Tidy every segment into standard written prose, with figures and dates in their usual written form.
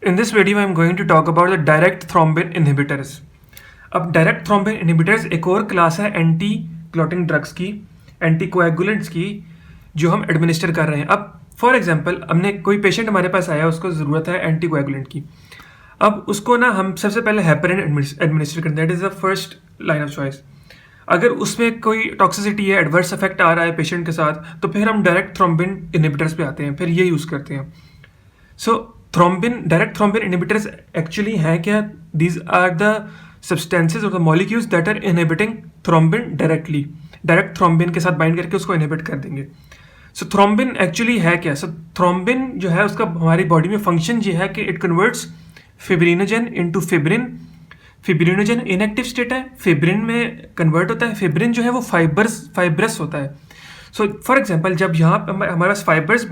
In this video, I'm going to talk about the direct thrombin inhibitors. अब direct thrombin inhibitors एक और class है anti clotting drugs की, anti coagulants की, जो हम एडमिनिस्टर कर रहे हैं. अब फॉर एग्जांपल हमने कोई पेशेंट हमारे पास आया, उसको ज़रूरत है एंटी कोएगुलेंट की. अब उसको ना हम सबसे पहले हेपरिन एडमिनिस्टर करते हैं. That is the first line of choice. अगर उसमें कोई टॉक्सिसिटी है, एडवर्स इफेक्ट आ रहा है पेशेंट के साथ, तो फिर हम डायरेक्ट थ्रोम्बिन इनहिबिटर्स पे आते हैं, फिर ये यूज़ करते हैं. So direct thrombin inhibitors actually हैं क्या? दीज आर द सब्सटेंसेज और the molecules that are inhibiting thrombin directly. Direct thrombin के साथ बाइंड करके उसको इनहिबिट कर देंगे. सो थ्रोम्बिन एक्चुअली है क्या? सो थ्रोम्बिन जो है उसका हमारी बॉडी में फंक्शन ये है कि it converts fibrinogen into fibrin. Fibrinogen inactive state है, फिब्रिन में कन्वर्ट होता है. फिब्रिन जो है वो फाइब्रस होता है. सो फॉर एग्जांपल जब यहाँ हमारे पास फाइबर्स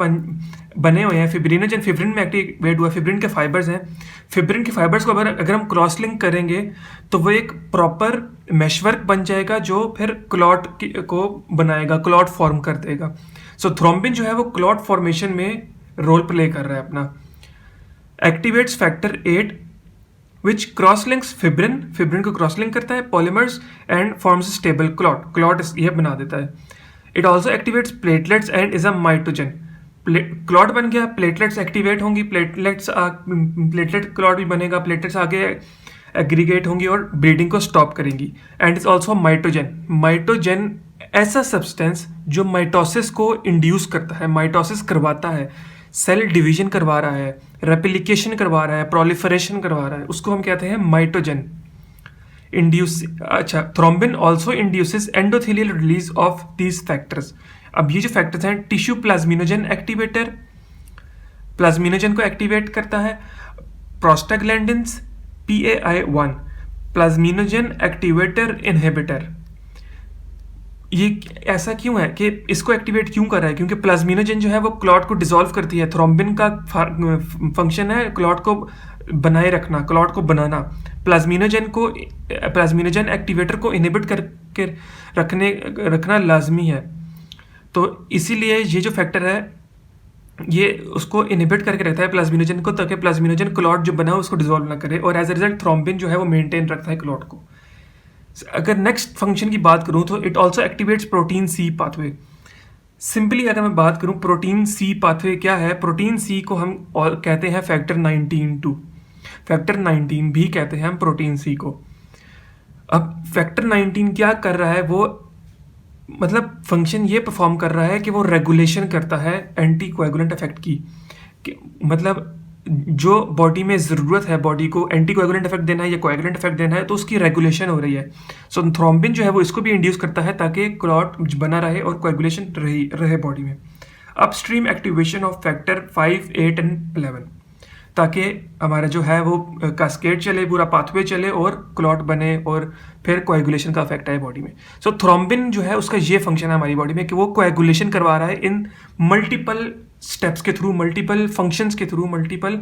बने हुए हैं, फिब्रिनोजन फिब्रिन में एक्टिवेट हुआ, फिब्रिन के फाइबर्स हैं. फिब्रिन के फाइबर्स को अगर हम क्रॉस लिंक करेंगे तो वो एक प्रॉपर मेशवर्क बन जाएगा जो फिर क्लॉट को बनाएगा, क्लॉट फॉर्म कर देगा. सो थ्रोम्बिन जो है वो क्लॉट फॉर्मेशन में रोल प्ले कर रहा है अपना. Activates factor 8 which cross links fibrin को क्रॉस लिंक करता है, polymers and forms stable clot ये बना देता है. It also activates platelets and is a mitogen. Clot बन गया, प्लेटलेट्स एक्टिवेट होंगी, प्लेटलेट क्लॉट भी बनेगा, प्लेटलेट्स आगे एग्रीगेट होंगी और ब्लीडिंग को स्टॉप करेंगी. And is also mitogen. Mitogen ऐसा सब्सटेंस जो माइटोसिस को इंड्यूस करता है, माइटोसिस करवाता है, सेल डिवीजन करवा रहा है, रेप्लिकेशन करवा रहा है, प्रोलिफरेशन करवा रहा है, उसको हम कहते हैं mitogen. Thrombin also induces endothelial release of these factors. अब ये जो फैक्टर्स हैं, टिश्यू प्लाज्मिनोजन एक्टिवेटर, प्लाज्मिनोजन को एक्टिवेट करता है. Prostaglandins PAI1 plasminogen activator inhibitor. ये ऐसा क्यों है कि इसको एक्टिवेट क्यों कर रहा है? क्योंकि प्लाज्मिनोजन जो है वो क्लॉट को डिसॉल्व करती है. थ्रोम्बिन का फंक्शन है क्लॉट को बनाए रखना, क्लॉट को बनाना. प्लाज्मिनोजन एक्टिवेटर को इनहिबिट करके रखना लाजमी है. तो इसीलिए ये जो फैक्टर है ये उसको इनहिबिट करके रखता है प्लाज्मिनोजन को, ताकि प्लाज्मिनोजन क्लॉट जो बना हो उसको डिसॉल्व ना करे, और एज अ रिजल्ट थ्रोम्बिन जो है वो मेंटेन रखता है क्लॉट को. अगर नेक्स्ट फंक्शन की बात करूं तो it also activates protein C pathway. Simply अगर मैं बात करूं प्रोटीन सी पाथवे क्या है, प्रोटीन सी को हम और कहते हैं फैक्टर 19 फैक्टर 19 भी कहते हैं हम प्रोटीन सी को. अब फैक्टर 19 क्या कर रहा है? वो मतलब फंक्शन ये परफॉर्म कर रहा है कि वो रेगुलेशन करता है एंटी कोएगुलेंट इफेक्ट की. मतलब जो बॉडी में ज़रूरत है बॉडी को एंटी कोएगुलेंट इफेक्ट देना है या कोएगुलेंट इफेक्ट देना है, तो उसकी रेगुलेशन हो रही है. सो थ्रोम्बिन जो है वो इसको भी इंड्यूस करता है ताकि क्लॉट बना रहे और कोएगुलेशन रहे बॉडी में. Upstream activation of factor 5, 8 and 11, ताकि हमारा जो है वो कास्केड चले, पूरा पाथवे चले और क्लॉट बने और फिर कोएगुलेशन का इफेक्ट आए बॉडी में. सो थ्रोम्बिन जो है उसका ये फंक्शन है हमारी बॉडी में कि वो कोएगुलेशन करवा रहा है इन मल्टीपल स्टेप्स के थ्रू, मल्टीपल फंक्शंस के थ्रू, मल्टीपल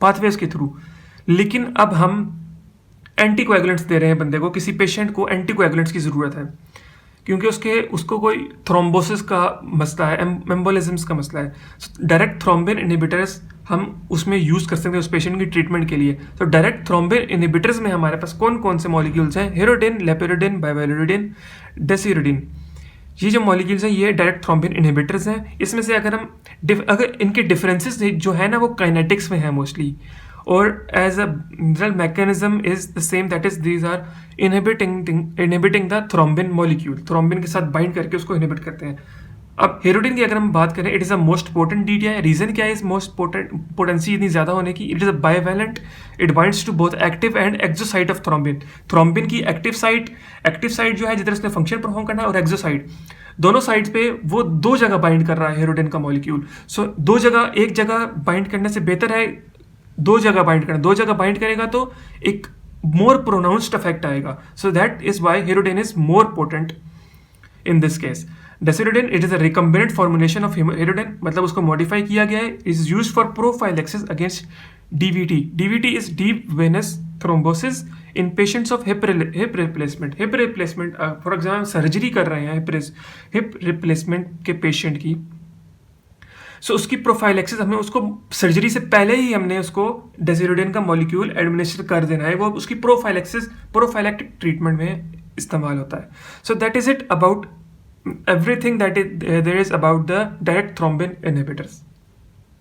पाथवेज के थ्रू. लेकिन अब हम एंटी कोएगुलेंट्स दे रहे हैं बंदे को, किसी पेशेंट को एंटी कोएगुलेंट्स की ज़रूरत है क्योंकि उसको कोई थ्रोम्बोसिस का मसला है, एम्बोलिज्म्स का मसला है. डायरेक्ट थ्रोम्बिन इनहिबिटर्स हम उसमें यूज़ कर सकते हैं उस पेशेंट की ट्रीटमेंट के लिए. तो डायरेक्ट थ्रोम्बिन इनहिबिटर्स में हमारे पास कौन कौन से मॉलिक्यूल्स हैं? हेरोडिन, लेपेरिडिन, बाइवेलोडिन, डेसिरिडिन. ये जो मॉलिक्यूल्स हैं ये डायरेक्ट थ्रोम्बिन इनहिबिटर्स हैं. इसमें से अगर इनके डिफरेंसेस जो है ना वो काइनेटिक्स में है मोस्टली, और as a mechanism is the same, that is these are inhibiting the thrombin molecule. Thrombin के साथ बाइंड करके उसको इनहिबिट करते हैं. अब हेरोडिन की अगर हम बात करें, it is a most potent DDI. Reason क्या है इस मोस्ट पोटेंसी इतनी ज़्यादा होने की? It is a bivalent. It binds to both active and exosite of thrombin. Thrombin की एक्टिव साइट जो है जिधर इसने फंक्शन परफॉर्म करना है, और एक्सोसाइट, दोनों साइड्स पे वो दो जगह बाइंड कर रहा है हेरोडिन का मॉलिक्यूल. सो एक जगह बाइंड करने से बेहतर है दो जगह बाइंड करना. दो जगह बाइंड करेगा तो एक मोर प्रोनाउंस्ड इफेक्ट आएगा. So that is why hirudin is more potent in this case. Desirudin, it is a recombinant formulation of hirudin, मतलब उसको मॉडिफाई किया गया है. Is used for prophylaxis against DVT. DVT is deep venous thrombosis in patients of hip replacement. For example surgery कर रहे हैं hip replacement के patient की, सो उसकी प्रोफाइलेक्सिस हमें उसको सर्जरी से पहले ही हमने उसको डेसिरोडेन का मॉलिक्यूल एडमिनिस्टर कर देना है, वो उसकी प्रोफाइलेक्टिक ट्रीटमेंट में इस्तेमाल होता है. सो that is it about everything that there is about the direct thrombin inhibitors.